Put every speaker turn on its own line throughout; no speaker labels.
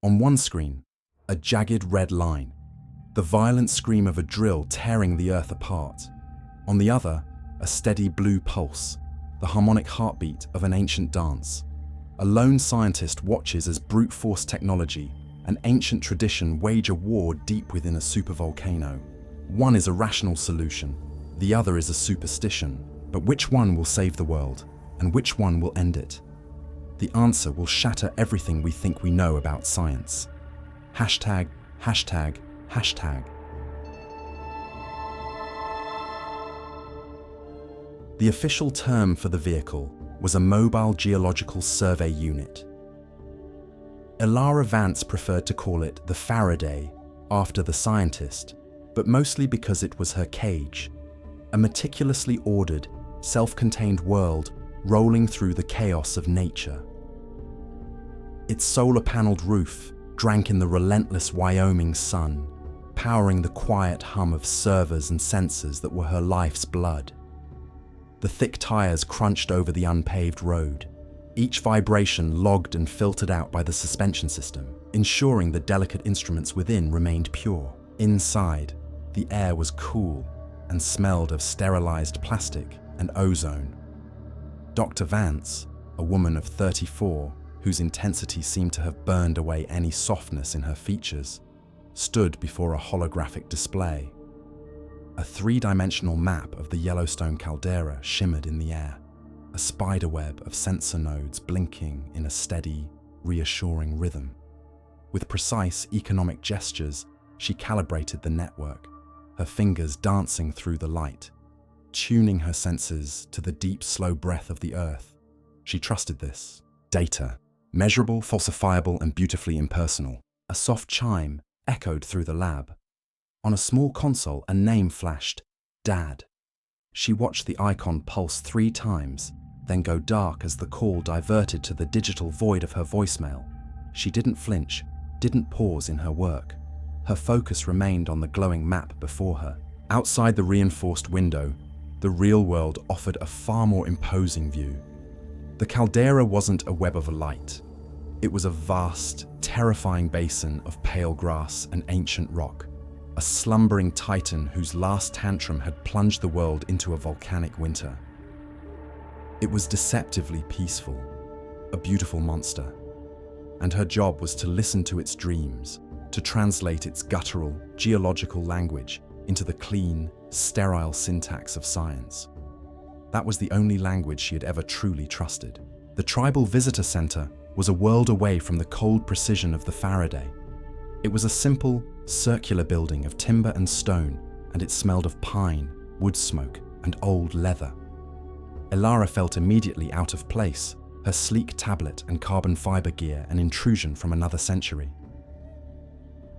On one screen, a jagged red line, the violent scream of a drill tearing the earth apart. On the other, a steady blue pulse, the harmonic heartbeat of an ancient dance. A lone scientist watches as brute force technology, an ancient tradition, wage a war deep within a supervolcano. One is a rational solution, the other is a superstition. But which one will save the world, and which one will end it? The answer will shatter everything we think we know about science. Hashtag, hashtag, hashtag. The official term for the vehicle was a mobile geological survey unit. Elara Vance preferred to call it the Faraday, after the scientist, but mostly because it was her cage, a meticulously ordered, self-contained world rolling through the chaos of nature. Its solar-paneled roof drank in the relentless Wyoming sun, powering the quiet hum of servers and sensors that were her life's blood. The thick tires crunched over the unpaved road, each vibration logged and filtered out by the suspension system, ensuring the delicate instruments within remained pure. Inside, the air was cool and smelled of sterilized plastic and ozone. Dr. Vance, a woman of 34, whose intensity seemed to have burned away any softness in her features, stood before a holographic display. A three-dimensional map of the Yellowstone Caldera shimmered in the air, a spiderweb of sensor nodes blinking in a steady, reassuring rhythm. With precise economic gestures, she calibrated the network, her fingers dancing through the light, tuning her senses to the deep, slow breath of the earth. She trusted this. Data, measurable, falsifiable, and beautifully impersonal. A soft chime echoed through the lab. On a small console, a name flashed, Dad. She watched the icon pulse 3 times, then go dark as the call diverted to the digital void of her voicemail. She didn't flinch, didn't pause in her work. Her focus remained on the glowing map before her. Outside the reinforced window, the real world offered a far more imposing view. The caldera wasn't a web of light. It was a vast, terrifying basin of pale grass and ancient rock, a slumbering titan whose last tantrum had plunged the world into a volcanic winter. It was deceptively peaceful, a beautiful monster, and her job was to listen to its dreams, to translate its guttural, geological language into the clean, sterile syntax of science. That was the only language she had ever truly trusted. The Tribal Visitor Center was a world away from the cold precision of the Faraday. It was a simple, circular building of timber and stone, and it smelled of pine, wood smoke, and old leather. Elara felt immediately out of place, her sleek tablet and carbon fiber gear an intrusion from another century.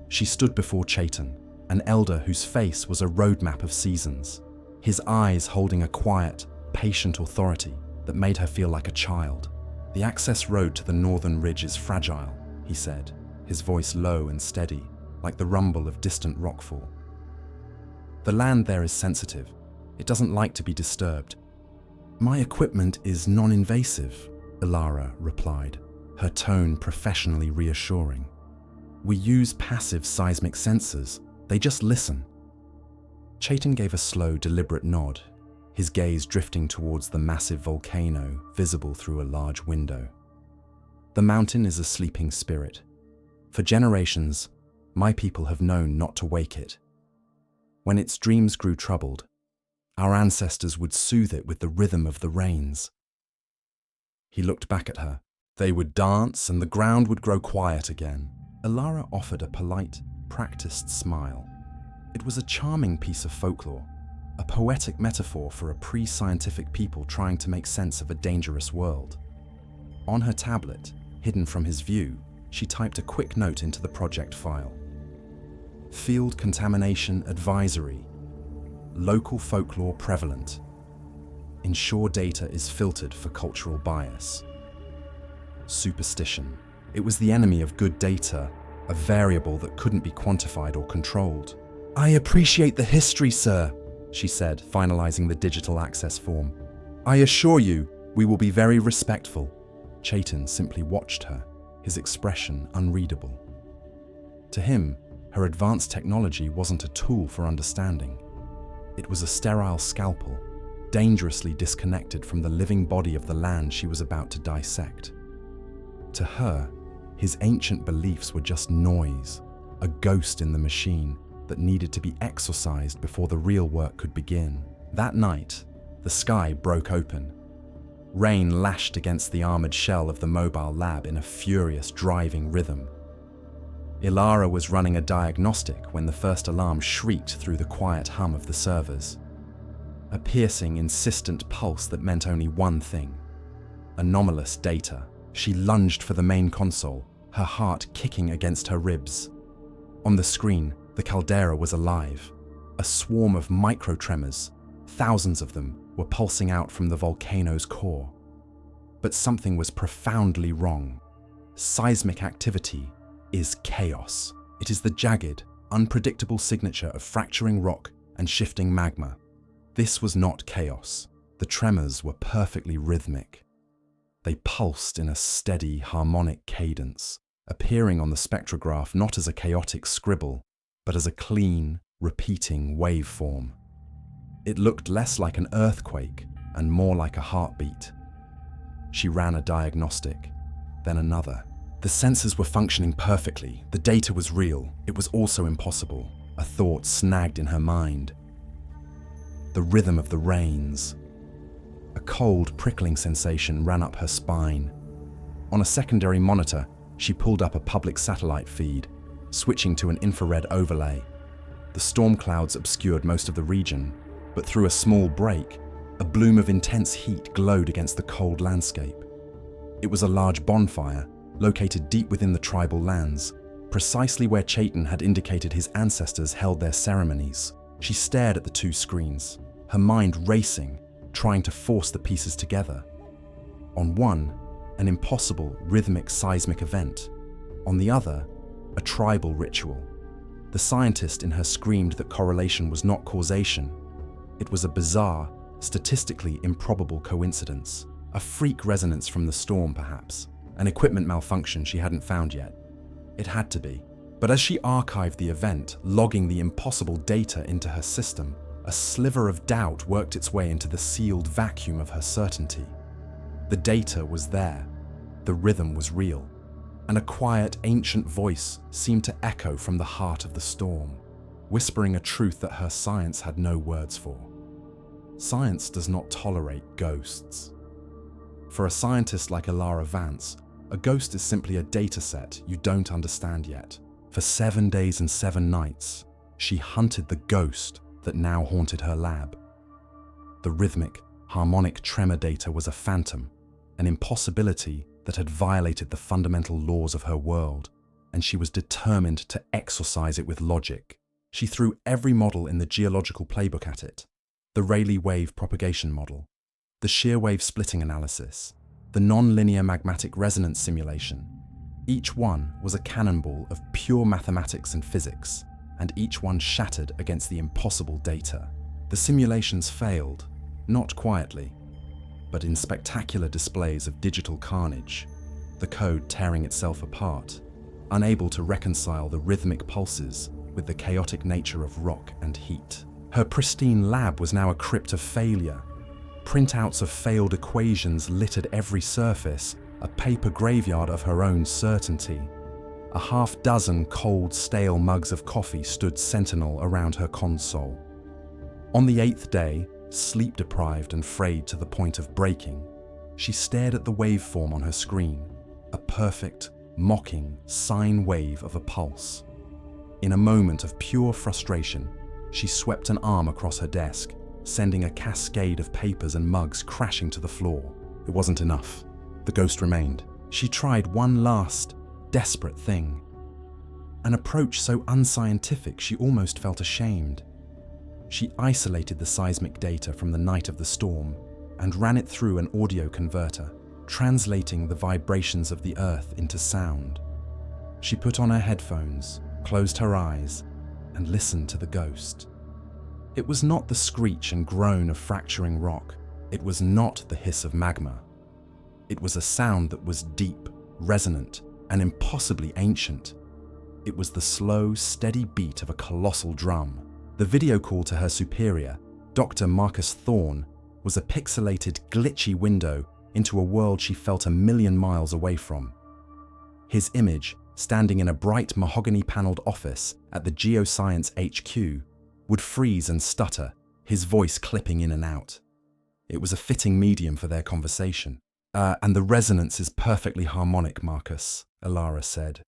She stood before Chaitan, an elder whose face was a roadmap of seasons, his eyes holding a quiet, patient authority that made her feel like a child. The access road to the northern ridge is fragile, he said, his voice low and steady, like the rumble of distant rockfall. The land there is sensitive. It doesn't like to be disturbed. My equipment is non-invasive, Elara replied, her tone professionally reassuring. We use passive seismic sensors. They just listen. Chaitan gave a slow, deliberate nod, his gaze drifting towards the massive volcano visible through a large window. The mountain is a sleeping spirit. For generations, my people have known not to wake it. When its dreams grew troubled, our ancestors would soothe it with the rhythm of the rains. He looked back at her. They would dance and the ground would grow quiet again. Elara offered a polite, practiced smile. It was a charming piece of folklore, a poetic metaphor for a pre-scientific people trying to make sense of a dangerous world. On her tablet, hidden from his view, she typed a quick note into the project file. Field contamination advisory. Local folklore prevalent. Ensure data is filtered for cultural bias. Superstition. It was the enemy of good data, a variable that couldn't be quantified or controlled. I appreciate the history, sir, she said, finalizing the digital access form. I assure you, we will be very respectful. Chaitan simply watched her, his expression unreadable. To him, her advanced technology wasn't a tool for understanding. It was a sterile scalpel, dangerously disconnected from the living body of the land she was about to dissect. To her, his ancient beliefs were just noise, a ghost in the machine that needed to be exorcised before the real work could begin. That night, the sky broke open. Rain lashed against the armored shell of the mobile lab in a furious, driving rhythm. Elara was running a diagnostic when the first alarm shrieked through the quiet hum of the servers. A piercing, insistent pulse that meant only one thing: anomalous data. She lunged for the main console, her heart kicking against her ribs. On the screen, the caldera was alive. A swarm of micro-tremors, thousands of them, were pulsing out from the volcano's core. But something was profoundly wrong. Seismic activity is chaos. It is the jagged, unpredictable signature of fracturing rock and shifting magma. This was not chaos. The tremors were perfectly rhythmic. They pulsed in a steady, harmonic cadence, appearing on the spectrograph not as a chaotic scribble, but as a clean, repeating waveform. It looked less like an earthquake and more like a heartbeat. She ran a diagnostic, then another. The sensors were functioning perfectly. The data was real. It was also impossible. A thought snagged in her mind. The rhythm of the rains. A cold, prickling sensation ran up her spine. On a secondary monitor, she pulled up a public satellite feed, switching to an infrared overlay. The storm clouds obscured most of the region, but through a small break, a bloom of intense heat glowed against the cold landscape. It was a large bonfire, located deep within the tribal lands, precisely where Chaitan had indicated his ancestors held their ceremonies. She stared at the two screens, her mind racing, trying to force the pieces together. On one, an impossible, rhythmic seismic event. On the other, a tribal ritual. The scientist in her screamed that correlation was not causation. It was a bizarre, statistically improbable coincidence. A freak resonance from the storm, perhaps. An equipment malfunction she hadn't found yet. It had to be. But as she archived the event, logging the impossible data into her system, a sliver of doubt worked its way into the sealed vacuum of her certainty. The data was there. The rhythm was real. And a quiet, ancient voice seemed to echo from the heart of the storm, whispering a truth that her science had no words for. Science does not tolerate ghosts. For a scientist like Elara Vance, a ghost is simply a data set you don't understand yet. For 7 days and 7 nights, she hunted the ghost that now haunted her lab. The rhythmic, harmonic tremor data was a phantom, an impossibility that had violated the fundamental laws of her world, and she was determined to exorcise it with logic. She threw every model in the geological playbook at it: the Rayleigh wave propagation model, the shear wave splitting analysis, the non-linear magmatic resonance simulation. Each one was a cannonball of pure mathematics and physics, and each one shattered against the impossible data. The simulations failed, not quietly, but in spectacular displays of digital carnage, the code tearing itself apart, unable to reconcile the rhythmic pulses with the chaotic nature of rock and heat. Her pristine lab was now a crypt of failure. Printouts of failed equations littered every surface, a paper graveyard of her own certainty. A half-dozen cold, stale mugs of coffee stood sentinel around her console. On the 8th day, sleep-deprived and frayed to the point of breaking, she stared at the waveform on her screen, a perfect, mocking sine wave of a pulse. In a moment of pure frustration, she swept an arm across her desk, sending a cascade of papers and mugs crashing to the floor. It wasn't enough. The ghost remained. She tried one last, desperate thing. An approach so unscientific she almost felt ashamed. She isolated the seismic data from the night of the storm and ran it through an audio converter, translating the vibrations of the earth into sound. She put on her headphones, closed her eyes, and listened to the ghost. It was not the screech and groan of fracturing rock. It was not the hiss of magma. It was a sound that was deep, resonant, and impossibly ancient. It was the slow, steady beat of a colossal drum. The video call to her superior, Dr. Marcus Thorne, was a pixelated, glitchy window into a world she felt 1,000,000 miles away from. His image, standing in a bright mahogany-paneled office at the Geoscience HQ, would freeze and stutter, his voice clipping in and out. It was a fitting medium for their conversation. And the resonance is perfectly harmonic, Marcus, Elara said,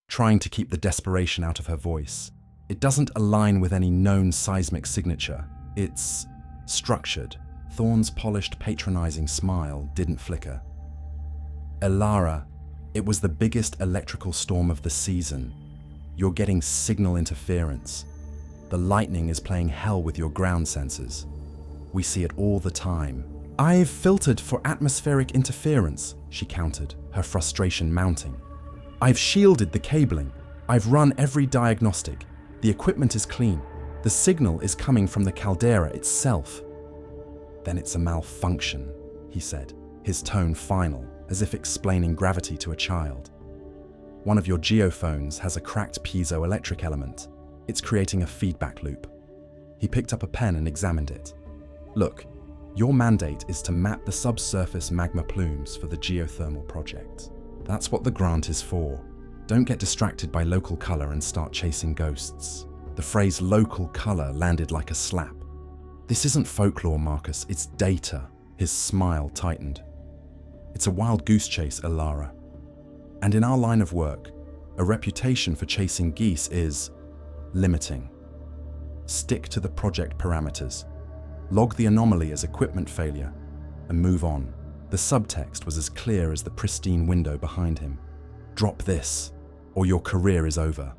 trying to keep the desperation out of her voice. It doesn't align with any known seismic signature. It's structured. Thorne's polished, patronizing smile didn't flicker. Elara, it was the biggest electrical storm of the season. You're getting signal interference. The lightning is playing hell with your ground sensors. We see it all the time. I've filtered for atmospheric interference, she countered, her frustration mounting. I've shielded the cabling. I've run every diagnostic. The equipment is clean. The signal is coming from the caldera itself. Then it's a malfunction, he said, his tone final, as if explaining gravity to a child. One of your geophones has a cracked piezoelectric element. It's creating a feedback loop. He picked up a pen and examined it. Look, your mandate is to map the subsurface magma plumes for the geothermal project. That's what the grant is for. Don't get distracted by local color and start chasing ghosts. The phrase local color landed like a slap. This isn't folklore, Marcus, it's data. His smile tightened. It's a wild goose chase, Elara. And in our line of work, a reputation for chasing geese is limiting. Stick to the project parameters. Log the anomaly as equipment failure and move on. The subtext was as clear as the pristine window behind him. Drop this, or your career is over.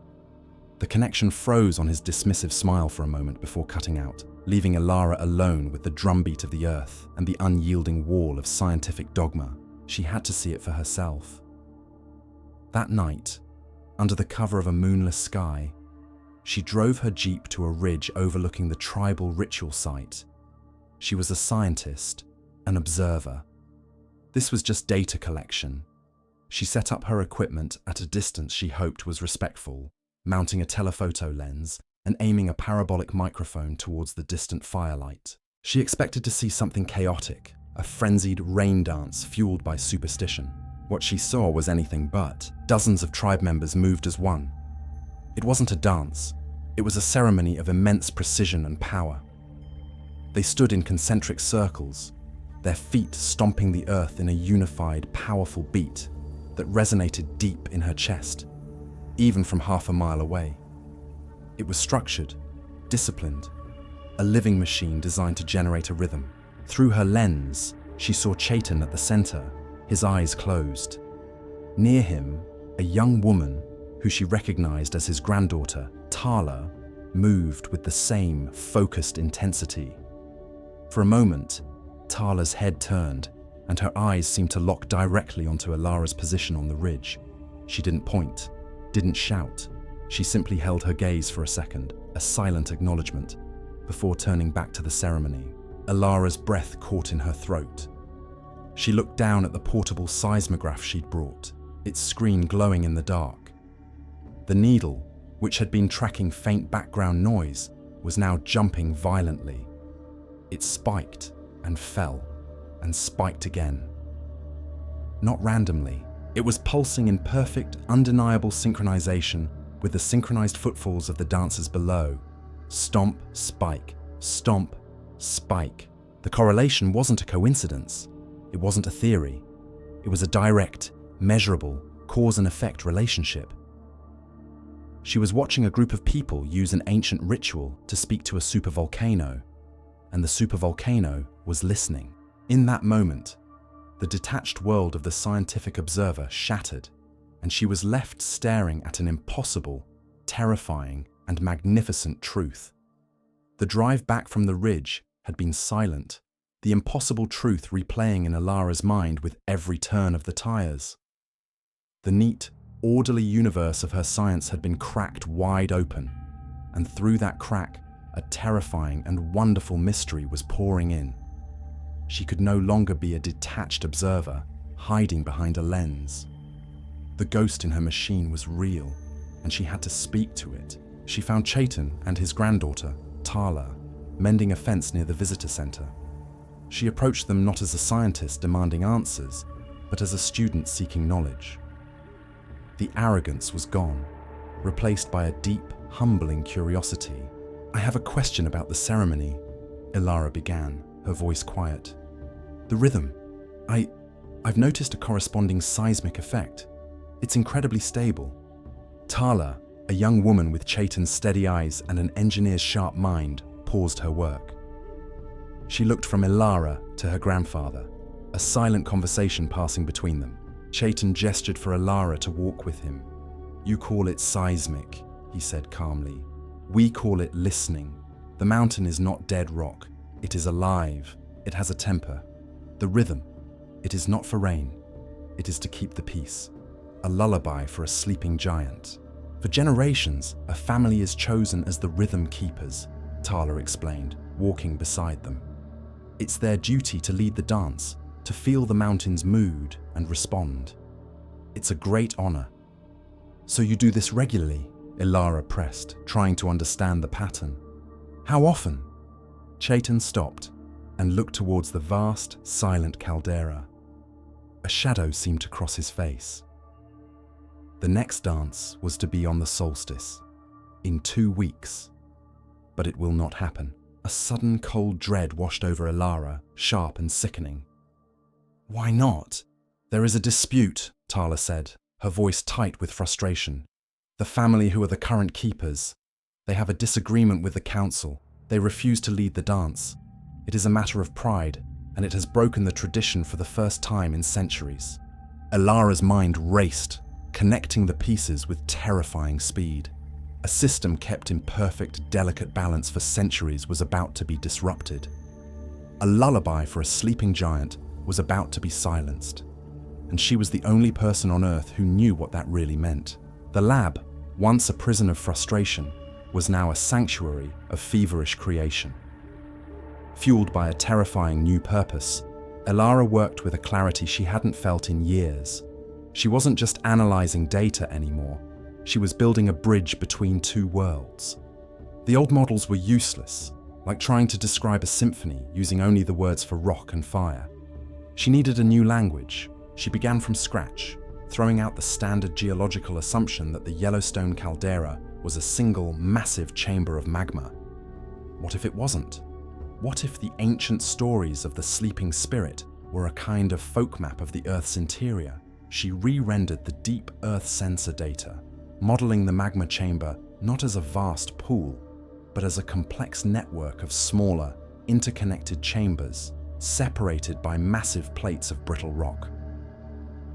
The connection froze on his dismissive smile for a moment before cutting out, leaving Elara alone with the drumbeat of the earth and the unyielding wall of scientific dogma. She had to see it for herself. That night, under the cover of a moonless sky, she drove her jeep to a ridge overlooking the tribal ritual site. She was a scientist, an observer. This was just data collection. She set up her equipment at a distance she hoped was respectful, mounting a telephoto lens and aiming a parabolic microphone towards the distant firelight. She expected to see something chaotic, a frenzied rain dance fueled by superstition. What she saw was anything but. Dozens of tribe members moved as one. It wasn't a dance. It was a ceremony of immense precision and power. They stood in concentric circles, their feet stomping the earth in a unified, powerful beat that resonated deep in her chest, even from half a mile away. It was structured, disciplined, a living machine designed to generate a rhythm. Through her lens, she saw Chaitan at the center, his eyes closed. Near him, a young woman, who she recognized as his granddaughter, Tala, moved with the same focused intensity. For a moment, Tala's head turned, and her eyes seemed to lock directly onto Elara's position on the ridge. She didn't point, didn't shout. She simply held her gaze for a second, a silent acknowledgement, before turning back to the ceremony. Elara's breath caught in her throat. She looked down at the portable seismograph she'd brought, its screen glowing in the dark. The needle, which had been tracking faint background noise, was now jumping violently. It spiked and fell and spiked again. Not randomly, it was pulsing in perfect, undeniable synchronization with the synchronized footfalls of the dancers below. Stomp, spike, stomp, spike. The correlation wasn't a coincidence. It wasn't a theory. It was a direct, measurable, cause and effect relationship. She was watching a group of people use an ancient ritual to speak to a supervolcano, and the supervolcano was listening. In that moment, the detached world of the scientific observer shattered, and she was left staring at an impossible, terrifying, and magnificent truth. The drive back from the ridge had been silent, the impossible truth replaying in Elara's mind with every turn of the tires. The neat, orderly universe of her science had been cracked wide open, and through that crack, a terrifying and wonderful mystery was pouring in. She could no longer be a detached observer, hiding behind a lens. The ghost in her machine was real. and she had to speak to it. She found Chaitan and his granddaughter, Tala, mending a fence near the visitor center. She approached them not as a scientist demanding answers, but as a student seeking knowledge. The arrogance was gone, replaced by a deep, humbling curiosity. "I have a question about the ceremony," Elara began, her voice quiet. "The rhythm. I've noticed a corresponding seismic effect. It's incredibly stable." Tala, a young woman with Chaitan's steady eyes and an engineer's sharp mind, paused her work. She looked from Elara to her grandfather, a silent conversation passing between them. Chaitan gestured for Elara to walk with him. "You call it seismic," he said calmly. "We call it listening. The mountain is not dead rock. It is alive. It has a temper. The rhythm. It is not for rain. It is to keep the peace. A lullaby for a sleeping giant. For generations, a family is chosen as the rhythm keepers," Tala explained, walking beside them. "It's their duty to lead the dance, to feel the mountain's mood and respond. It's a great honor." "So you do this regularly?" Elara pressed, trying to understand the pattern. "How often?" Chaitan stopped and looked towards the vast, silent caldera. A shadow seemed to cross his face. The next dance was to be on the solstice, in 2 weeks. But it will not happen. A sudden cold dread washed over Elara, sharp and sickening. "Why not?" "There is a dispute," Tala said, her voice tight with frustration. "The family who are the current keepers, they have a disagreement with the council. They refuse to lead the dance. It is a matter of pride, and it has broken the tradition for the first time in centuries." Elara's mind raced, connecting the pieces with terrifying speed. A system kept in perfect, delicate balance for centuries was about to be disrupted. A lullaby for a sleeping giant was about to be silenced, and she was the only person on Earth who knew what that really meant. The lab, once a prison of frustration, was now a sanctuary of feverish creation. Fueled by a terrifying new purpose, Elara worked with a clarity she hadn't felt in years. She wasn't just analyzing data anymore, she was building a bridge between two worlds. The old models were useless, like trying to describe a symphony using only the words for rock and fire. She needed a new language. She began from scratch, throwing out the standard geological assumption that the Yellowstone Caldera was a single, massive chamber of magma. What if it wasn't? What if the ancient stories of the sleeping spirit were a kind of folk map of the Earth's interior? She re-rendered the deep Earth sensor data, modeling the magma chamber not as a vast pool, but as a complex network of smaller, interconnected chambers, separated by massive plates of brittle rock.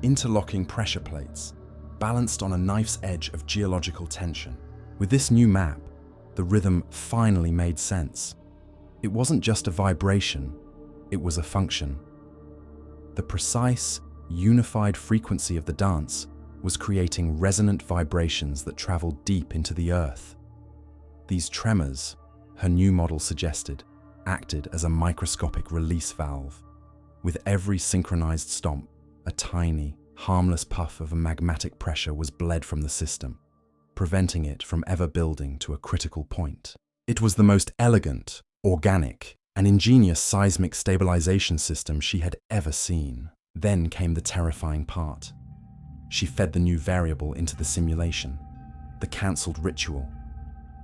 Interlocking pressure plates, balanced on a knife's edge of geological tension. With this new map, the rhythm finally made sense. It wasn't just a vibration, it was a function. The precise, unified frequency of the dance was creating resonant vibrations that traveled deep into the earth. These tremors, her new model suggested, acted as a microscopic release valve. With every synchronized stomp, a tiny, harmless puff of a magmatic pressure was bled from the system, preventing it from ever building to a critical point. It was the most elegant, organic, and ingenious seismic stabilization system she had ever seen. Then came the terrifying part. She fed the new variable into the simulation, the cancelled ritual.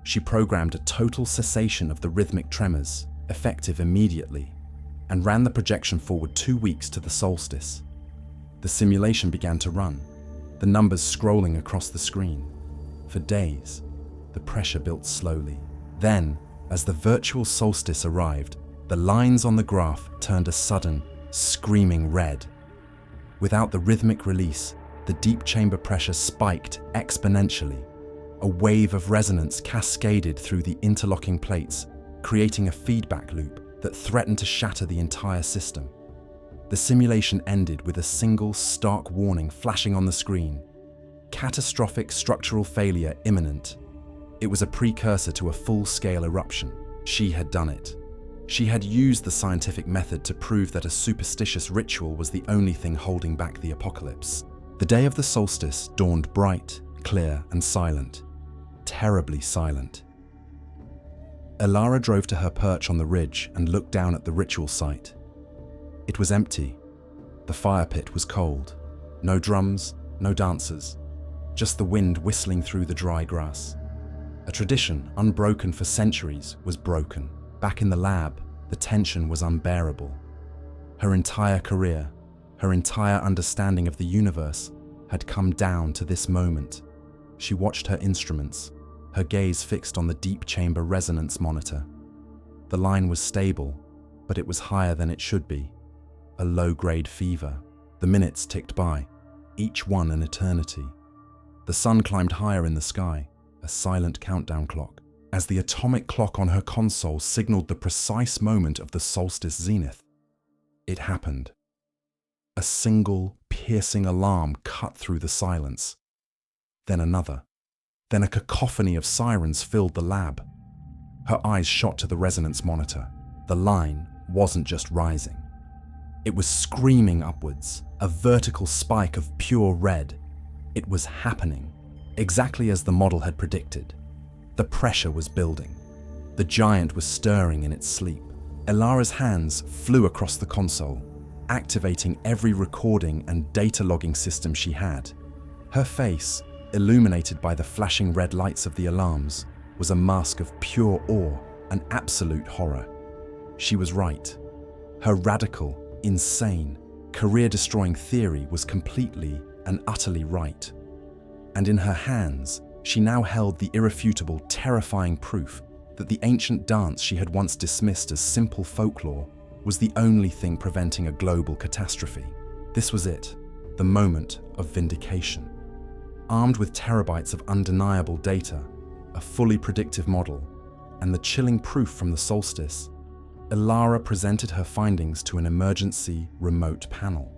She programmed a total cessation of the rhythmic tremors, effective immediately, and ran the projection forward 2 weeks to the solstice. The simulation began to run, the numbers scrolling across the screen. For days, the pressure built slowly. Then, as the virtual solstice arrived, the lines on the graph turned a sudden, screaming red. Without the rhythmic release, the deep chamber pressure spiked exponentially. A wave of resonance cascaded through the interlocking plates, creating a feedback loop that threatened to shatter the entire system. The simulation ended with a single stark warning flashing on the screen. Catastrophic structural failure imminent. It was a precursor to a full-scale eruption. She had done it. She had used the scientific method to prove that a superstitious ritual was the only thing holding back the apocalypse. The day of the solstice dawned bright, clear and silent. Terribly silent. Elara drove to her perch on the ridge and looked down at the ritual site. It was empty. The fire pit was cold. No drums, no dancers. Just the wind whistling through the dry grass. A tradition, unbroken for centuries, was broken. Back in the lab, the tension was unbearable. Her entire career, her entire understanding of the universe, had come down to this moment. She watched her instruments, her gaze fixed on the deep chamber resonance monitor. The line was stable, but it was higher than it should be. A low-grade fever. The minutes ticked by, each one an eternity. The sun climbed higher in the sky, a silent countdown clock, as the atomic clock on her console signaled the precise moment of the solstice zenith. It happened. A single, piercing alarm cut through the silence. Then another. Then a cacophony of sirens filled the lab. Her eyes shot to the resonance monitor. The line wasn't just rising. It was screaming upwards, a vertical spike of pure red. It was happening, exactly as the model had predicted. The pressure was building. The giant was stirring in its sleep. Elara's hands flew across the console, activating every recording and data logging system she had. Her face, illuminated by the flashing red lights of the alarms, was a mask of pure awe and absolute horror. She was right. Her radical, insane, career-destroying theory was completely and utterly right. And in her hands, she now held the irrefutable, terrifying proof that the ancient dance she had once dismissed as simple folklore was the only thing preventing a global catastrophe. This was it, the moment of vindication. Armed with terabytes of undeniable data, a fully predictive model, and the chilling proof from the solstice, Elara presented her findings to an emergency remote panel.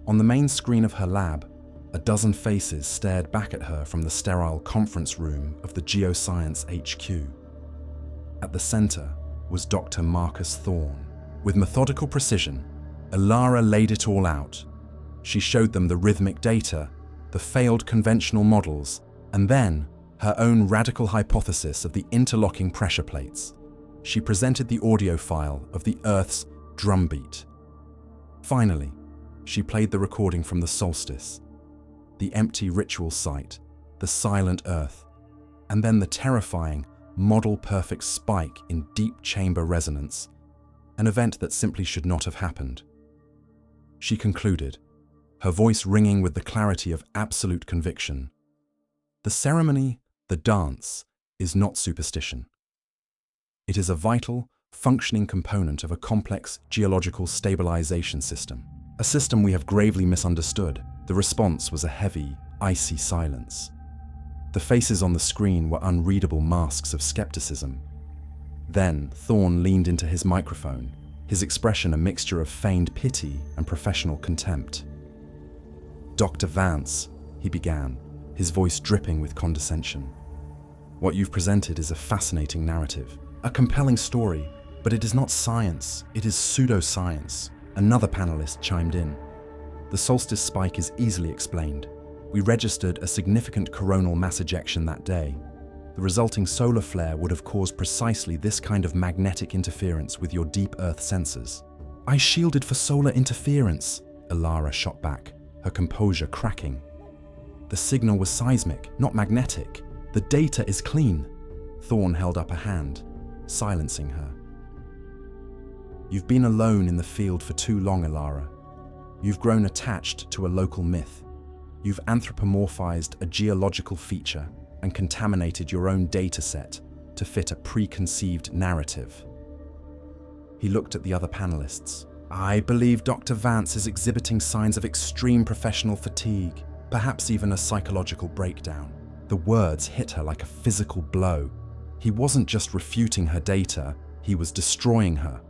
On the main screen of her lab, a dozen faces stared back at her from the sterile conference room of the Geoscience HQ. At the center was Dr. Marcus Thorne. With methodical precision, Elara laid it all out. She showed them the rhythmic data, the failed conventional models, and then her own radical hypothesis of the interlocking pressure plates. She presented the audio file of the Earth's drumbeat. Finally, she played the recording from the solstice, the empty ritual site, the silent Earth, and then the terrifying, model-perfect spike in deep chamber resonance, an event that simply should not have happened. She concluded, her voice ringing with the clarity of absolute conviction. The ceremony, the dance, is not superstition. It is a vital, functioning component of a complex geological stabilization system, a system we have gravely misunderstood. The response was a heavy, icy silence. The faces on the screen were unreadable masks of skepticism. Then Thorne leaned into his microphone, his expression a mixture of feigned pity and professional contempt. "Dr. Vance," he began, his voice dripping with condescension. "What you've presented is a fascinating narrative, a compelling story, but it is not science, it is pseudoscience." Another panelist chimed in. "The solstice spike is easily explained. We registered a significant coronal mass ejection that day. The resulting solar flare would have caused precisely this kind of magnetic interference with your deep Earth sensors." "I shielded for solar interference," Elara shot back, her composure cracking. "The signal was seismic, not magnetic. The data is clean." Thorne held up a hand, silencing her. "You've been alone in the field for too long, Elara. You've grown attached to a local myth. You've anthropomorphized a geological feature and contaminated your own data set to fit a preconceived narrative." He looked at the other panelists. "I believe Dr. Vance is exhibiting signs of extreme professional fatigue, perhaps even a psychological breakdown." The words hit her like a physical blow. He wasn't just refuting her data, he was destroying her.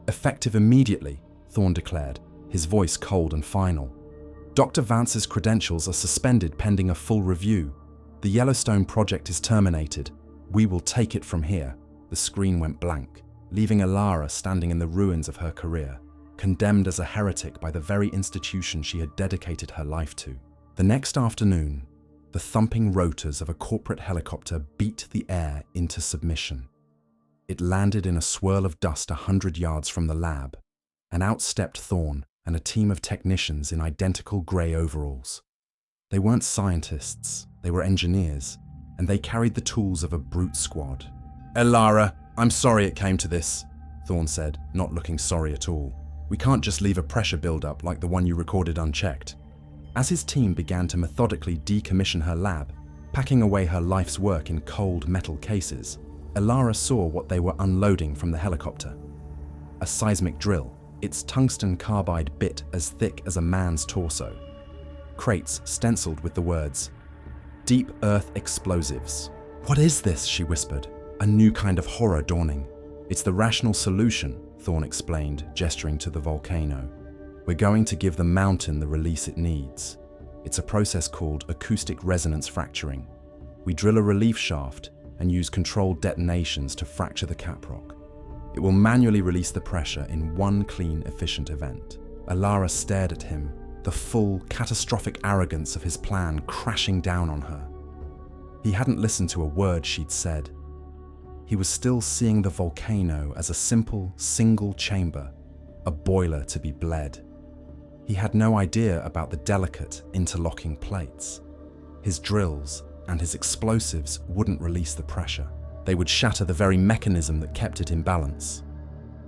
"Effective immediately," Thorne declared, his voice cold and final. "Dr. Vance's credentials are suspended pending a full review. The Yellowstone project is terminated. We will take it from here." The screen went blank, leaving Elara standing in the ruins of her career, condemned as a heretic by the very institution she had dedicated her life to. The next afternoon, The thumping rotors of a corporate helicopter beat the air into submission. It landed in a swirl of dust 100 yards from the lab, and out stepped Thorn and a team of technicians in identical grey overalls. They weren't scientists, they were engineers, and they carried the tools of a brute squad. "Elara, I'm sorry it came to this," Thorn said, not looking sorry at all. "We can't just leave a pressure build-up like the one you recorded unchecked." As his team began to methodically decommission her lab, packing away her life's work in cold metal cases, Elara saw what they were unloading from the helicopter. A seismic drill, its tungsten carbide bit as thick as a man's torso. Crates stenciled with the words, "Deep Earth Explosives." "What is this?" she whispered, a new kind of horror dawning. "It's the rational solution," Thorn explained, gesturing to the volcano. "We're going to give the mountain the release it needs. It's a process called acoustic resonance fracturing. We drill a relief shaft and use controlled detonations to fracture the caprock. It will manually release the pressure in one clean, efficient event." Elara stared at him, the full, catastrophic arrogance of his plan crashing down on her. He hadn't listened to a word she'd said. He was still seeing the volcano as a simple, single chamber, a boiler to be bled. He had no idea about the delicate, interlocking plates. His drills and his explosives wouldn't release the pressure. They would shatter the very mechanism that kept it in balance.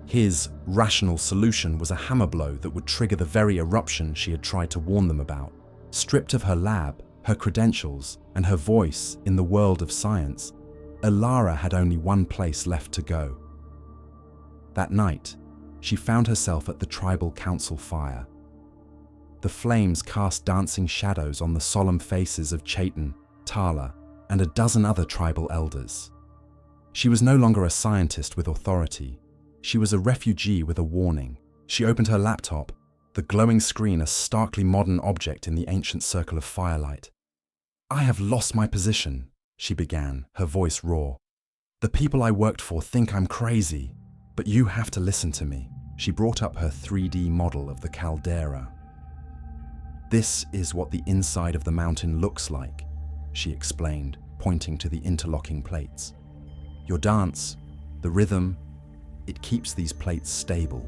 His rational solution was a hammer blow that would trigger the very eruption she had tried to warn them about. Stripped of her lab, her credentials, and her voice in the world of science, Elara had only one place left to go. That night, she found herself at the tribal council fire. The flames cast dancing shadows on the solemn faces of Chaitan, Tala, and a dozen other tribal elders. She was no longer a scientist with authority. She was a refugee with a warning. She opened her laptop, the glowing screen a starkly modern object in the ancient circle of firelight. "I have lost my position," she began, her voice raw. "The people I worked for think I'm crazy, but you have to listen to me." She brought up her 3D model of the caldera. "This is what the inside of the mountain looks like," she explained, pointing to the interlocking plates. "Your dance, the rhythm, it keeps these plates stable.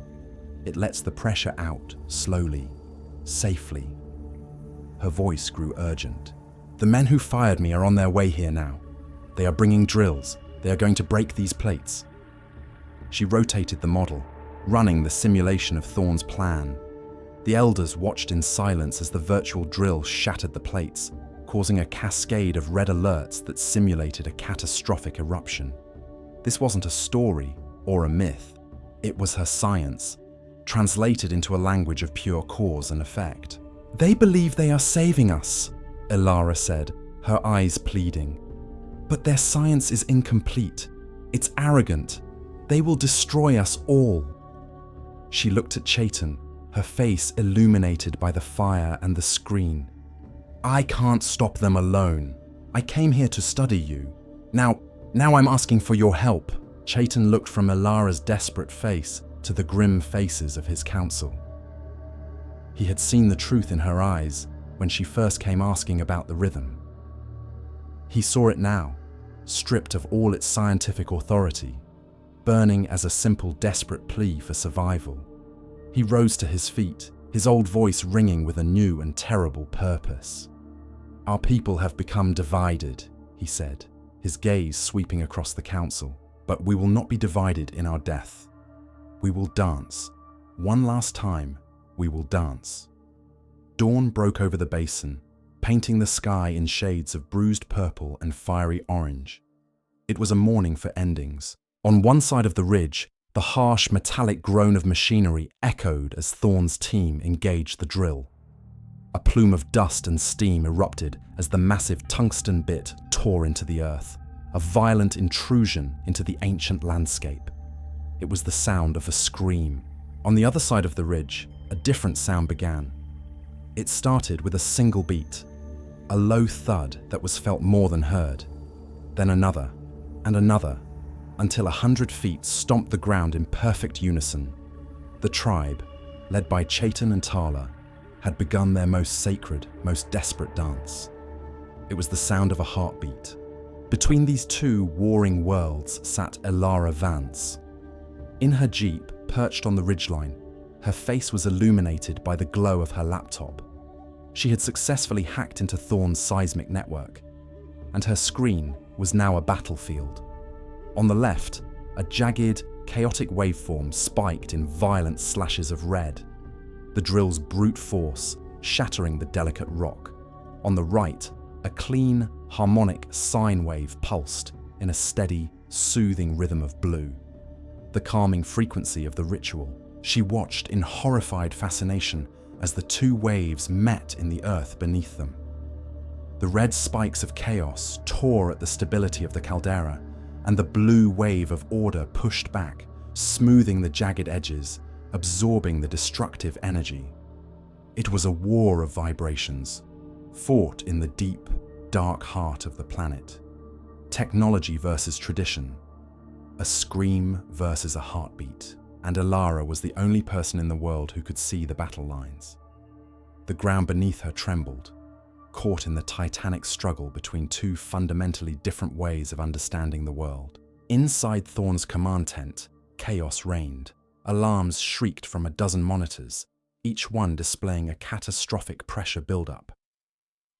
It lets the pressure out slowly, safely." Her voice grew urgent. "The men who fired me are on their way here now. They are bringing drills. They are going to break these plates." She rotated the model, running the simulation of Thorn's plan. The elders watched in silence as the virtual drill shattered the plates, causing a cascade of red alerts that simulated a catastrophic eruption. This wasn't a story or a myth. It was her science, translated into a language of pure cause and effect. "They believe they are saving us," Elara said, her eyes pleading. "But their science is incomplete. It's arrogant. They will destroy us all." She looked at Chaitan, her face illuminated by the fire and the screen. "I can't stop them alone. I came here to study you. Now I'm asking for your help." Chaitan looked from Elara's desperate face to the grim faces of his council. He had seen the truth in her eyes when she first came asking about the rhythm. He saw it now, stripped of all its scientific authority, burning as a simple, desperate plea for survival. He rose to his feet, his old voice ringing with a new and terrible purpose. "Our people have become divided," he said, his gaze sweeping across the council. "But we will not be divided in our death. We will dance. One last time, we will dance." Dawn broke over the basin, painting the sky in shades of bruised purple and fiery orange. It was a morning for endings. On one side of the ridge, the harsh metallic groan of machinery echoed as Thorn's team engaged the drill. A plume of dust and steam erupted as the massive tungsten bit tore into the earth, a violent intrusion into the ancient landscape. It was the sound of a scream. On the other side of the ridge, a different sound began. It started with a single beat, a low thud that was felt more than heard, then another and another, until 100 feet stomped the ground in perfect unison. The tribe, led by Chaitan and Tala, had begun their most sacred, most desperate dance. It was the sound of a heartbeat. Between these two warring worlds sat Elara Vance. In her jeep, perched on the ridgeline, her face was illuminated by the glow of her laptop. She had successfully hacked into Thorne's seismic network, and her screen was now a battlefield. On the left, a jagged, chaotic waveform spiked in violent slashes of red, the drill's brute force shattering the delicate rock. On the right, a clean, harmonic sine wave pulsed in a steady, soothing rhythm of blue. The calming frequency of the ritual. She watched in horrified fascination as the two waves met in the earth beneath them. The red spikes of chaos tore at the stability of the caldera, and the blue wave of order pushed back, smoothing the jagged edges, absorbing the destructive energy. It was a war of vibrations, fought in the deep, dark heart of the planet. Technology versus tradition, a scream versus a heartbeat, and Elara was the only person in the world who could see the battle lines. The ground beneath her trembled, caught in the titanic struggle between two fundamentally different ways of understanding the world. Inside Thorne's command tent, chaos reigned. Alarms shrieked from a dozen monitors, each one displaying a catastrophic pressure buildup.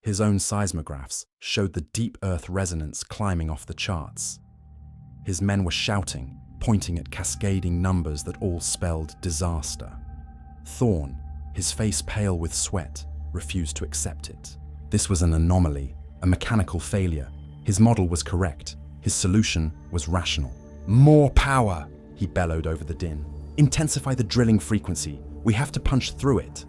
His own seismographs showed the deep earth resonance climbing off the charts. His men were shouting, pointing at cascading numbers that all spelled disaster. Thorne, his face pale with sweat, refused to accept it. This was an anomaly, a mechanical failure. His model was correct. His solution was rational. "More power!" he bellowed over the din. "Intensify the drilling frequency. We have to punch through it."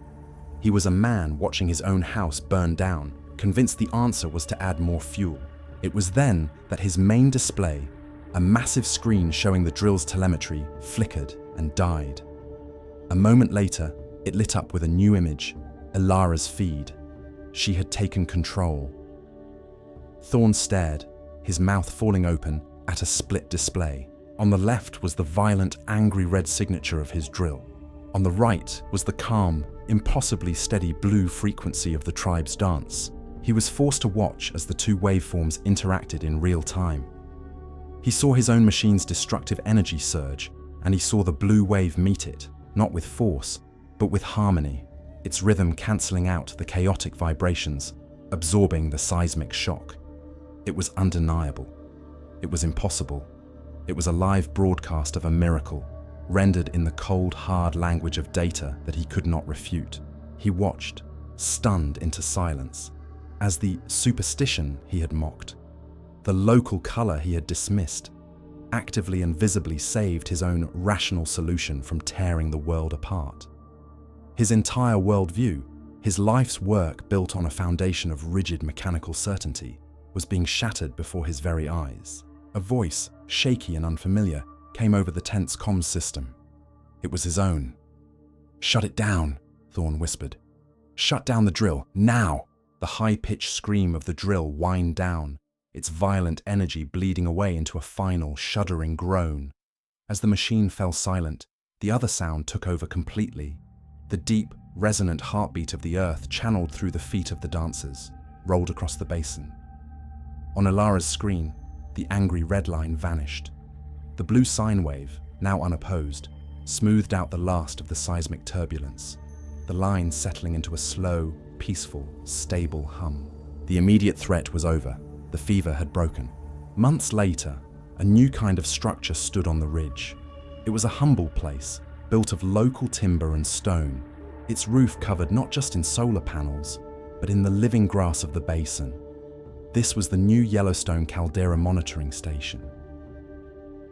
He was a man watching his own house burn down, convinced the answer was to add more fuel. It was then that his main display, a massive screen showing the drill's telemetry, flickered and died. A moment later, it lit up with a new image, Elara's feed. She had taken control. Thorne stared, his mouth falling open, at a split display. On the left was the violent, angry red signature of his drill. On the right was the calm, impossibly steady blue frequency of the tribe's dance. He was forced to watch as the two waveforms interacted in real time. He saw his own machine's destructive energy surge, and he saw the blue wave meet it, not with force, but with harmony, its rhythm cancelling out the chaotic vibrations, absorbing the seismic shock. It was undeniable. It was impossible. It was a live broadcast of a miracle, rendered in the cold, hard language of data that he could not refute. He watched, stunned into silence, as the superstition he had mocked, the local color he had dismissed, actively and visibly saved his own rational solution from tearing the world apart. His entire worldview, his life's work built on a foundation of rigid mechanical certainty, was being shattered before his very eyes. A voice, shaky and unfamiliar, came over the tent's comms system. It was his own. "Shut it down," Thorne whispered. "Shut down the drill, now!" The high-pitched scream of the drill whined down, its violent energy bleeding away into a final, shuddering groan. As the machine fell silent, the other sound took over completely. The deep, resonant heartbeat of the earth channeled through the feet of the dancers, rolled across the basin. On Elara's screen, the angry red line vanished. The blue sine wave, now unopposed, smoothed out the last of the seismic turbulence, the line settling into a slow, peaceful, stable hum. The immediate threat was over. The fever had broken. Months later, a new kind of structure stood on the ridge. It was a humble place, built of local timber and stone, its roof covered not just in solar panels, but in the living grass of the basin. This was the new Yellowstone Caldera monitoring station.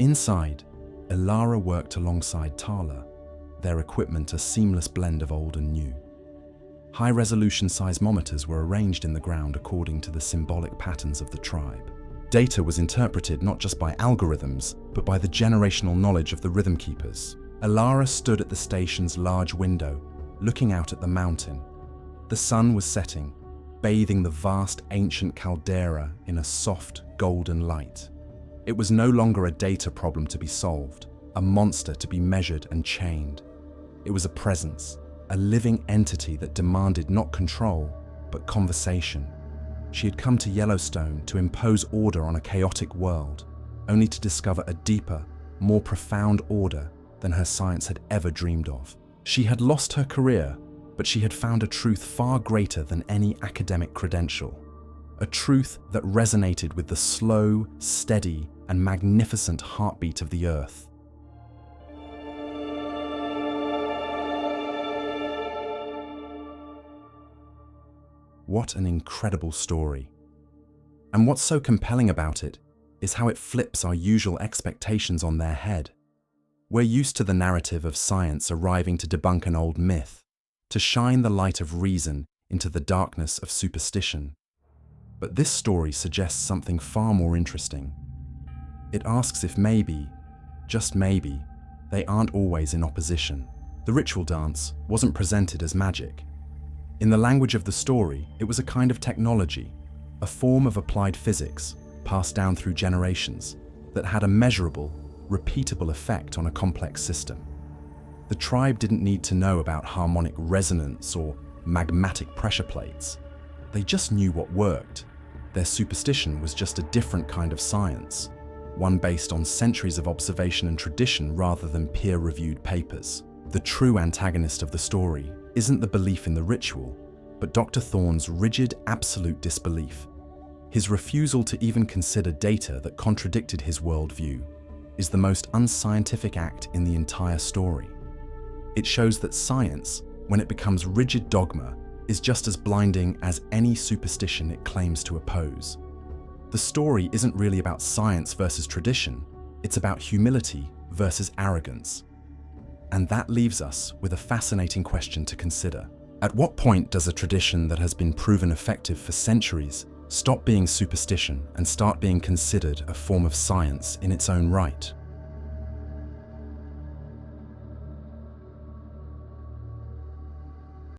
Inside, Elara worked alongside Tala, their equipment a seamless blend of old and new. High-resolution seismometers were arranged in the ground according to the symbolic patterns of the tribe. Data was interpreted not just by algorithms, but by the generational knowledge of the rhythm keepers. Elara stood at the station's large window, looking out at the mountain. The sun was setting, bathing the vast ancient caldera in a soft, golden light. It was no longer a data problem to be solved, a monster to be measured and chained. It was a presence, a living entity that demanded not control, but conversation. She had come to Yellowstone to impose order on a chaotic world, only to discover a deeper, more profound order than her science had ever dreamed of. She had lost her career, but she had found a truth far greater than any academic credential. A truth that resonated with the slow, steady, and magnificent heartbeat of the Earth. What an incredible story. And what's so compelling about it is how it flips our usual expectations on their head. We're used to the narrative of science arriving to debunk an old myth, to shine the light of reason into the darkness of superstition. But this story suggests something far more interesting. It asks if maybe, just maybe, they aren't always in opposition. The ritual dance wasn't presented as magic. In the language of the story, it was a kind of technology, a form of applied physics passed down through generations that had a measurable, repeatable effect on a complex system. The tribe didn't need to know about harmonic resonance or magmatic pressure plates. They just knew what worked. Their superstition was just a different kind of science, one based on centuries of observation and tradition rather than peer-reviewed papers. The true antagonist of the story isn't the belief in the ritual, but Dr. Thorne's rigid, absolute disbelief. His refusal to even consider data that contradicted his worldview is the most unscientific act in the entire story. It shows that science, when it becomes rigid dogma, is just as blinding as any superstition it claims to oppose. The story isn't really about science versus tradition, it's about humility versus arrogance. And that leaves us with a fascinating question to consider. At what point does a tradition that has been proven effective for centuries stop being superstition and start being considered a form of science in its own right?